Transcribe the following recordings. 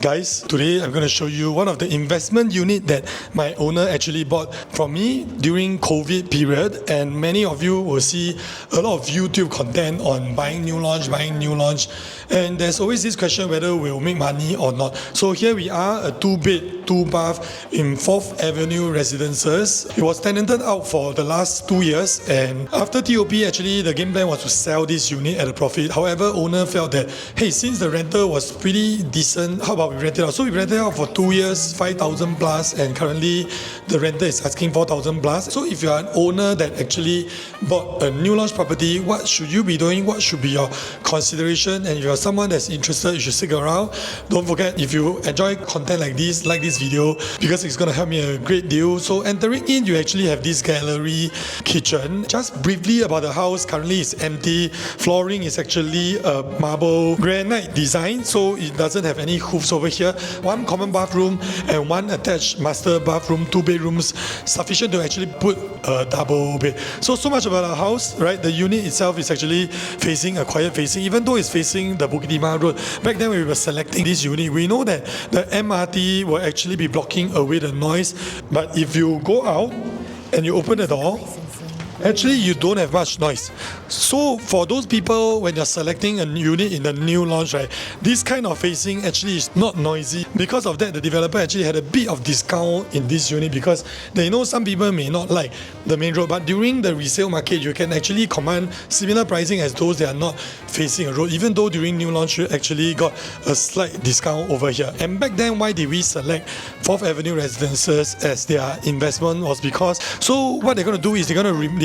Guys, today I'm going to show you one of the investment unit that my owner actually bought from me during COVID period, and many of you will see a lot of YouTube content on buying new launch, and there's always this question whether we'll make money or not. So here we are, a 2-bed, 2-bath in 4th Avenue Residences. It was tenanted out for the last 2 years, and after TOP actually the game plan was to sell this unit at a profit. However, owner felt that, hey, since the rental was pretty decent, how about we rent it out? So we rented it out for 2 years, 5,000 plus, and currently the renter is asking 4,000 plus. So if you are an owner that actually bought a new launch property, what should you be doing? What should be your consideration? And if you are someone that's interested, you should stick around. Don't forget, if you enjoy content like this, like this video, because it's going to help me a great deal. So entering in, you actually have this gallery kitchen. Just briefly about the house, currently it's empty. Flooring is actually a marble granite design, so it doesn't have any hoofs over here. One common bathroom and one attached master bathroom, 2 bedrooms, sufficient to actually put a double bed. So much about our house, right? The unit itself is actually facing a quiet facing, even though it's facing the Bukit Timah Road. Back then when we were selecting this unit, we know that the MRT will actually be blocking away the noise. But if you go out and you open the door, actually you don't have much noise. So for those people, when you're selecting a unit in the new launch, right, this kind of facing actually is not noisy. Because of that, the developer actually had a bit of discount in this unit, because they know some people may not like the main road, but during the resale market you can actually command similar pricing as those that are not facing a road, even though during new launch you actually got a slight discount over here. And back then, why did we select 4th Avenue Residences as their investment was because, so what they're going to do is they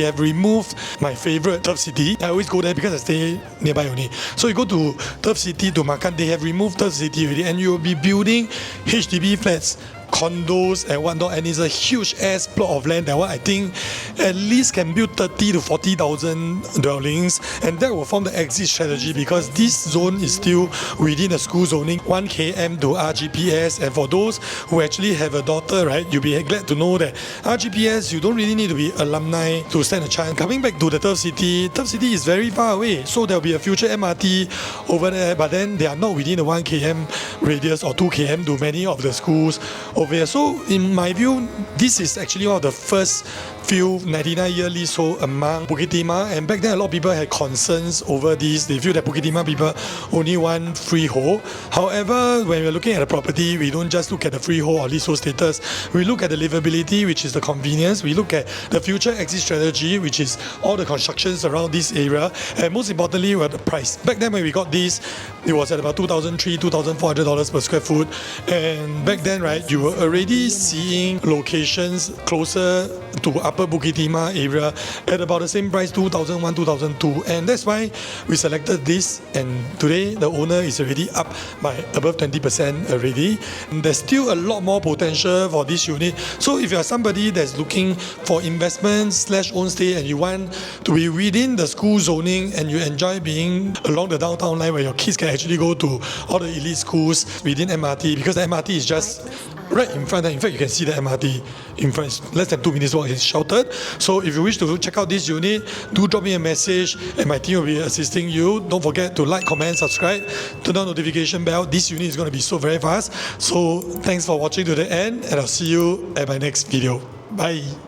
have removed my favorite Turf City. I always go there because I stay nearby only. So you go to Turf City to makan, they have removed Turf City already, and you will be building HDB flats, condos and whatnot, and it's a huge ass plot of land that one I think at least can build 30 to 40,000 dwellings, and that will form the exit strategy, because this zone is still within the school zoning, 1 km to RGPS. And for those who actually have a daughter, right, you'll be glad to know that RGPS, you don't really need to be alumni to stand a chance. Coming back to the Turf City is very far away, so there'll be a future MRT over there, but then they are not within the 1 km radius or 2 km to many of the schools over here. So in my view, this is actually one of the first few 99-year leasehold among Bukit Timah, and back then a lot of people had concerns over this. They feel that Bukit Timah people only want freehold. However, when we're looking at a property, we don't just look at the freehold or leasehold status. We look at the livability, which is the convenience. We look at the future exit strategy, which is all the constructions around this area, and most importantly, the price. Back then when we got this, it was at about $2,300, $2,400 per square foot, and back then, right, you were already seeing locations closer to Upper Bukit Timah area at about the same price, 2001, 2002, and that's why we selected this. And today the owner is already up by above 20% already, and there's still a lot more potential for this unit. So if you are somebody that's looking for investment / own stay, and you want to be within the school zoning, and you enjoy being along the downtown line where your kids can actually go to all the elite schools within MRT, because the MRT is just right in front. In fact, you can see the MRT in front. It's less than 2 minutes walk. It's sheltered. So if you wish to check out this unit, do drop me a message and my team will be assisting you. Don't forget to like, comment, subscribe, turn on notification bell. This unit is going to be so very fast. So thanks for watching to the end, and I'll see you at my next video. Bye.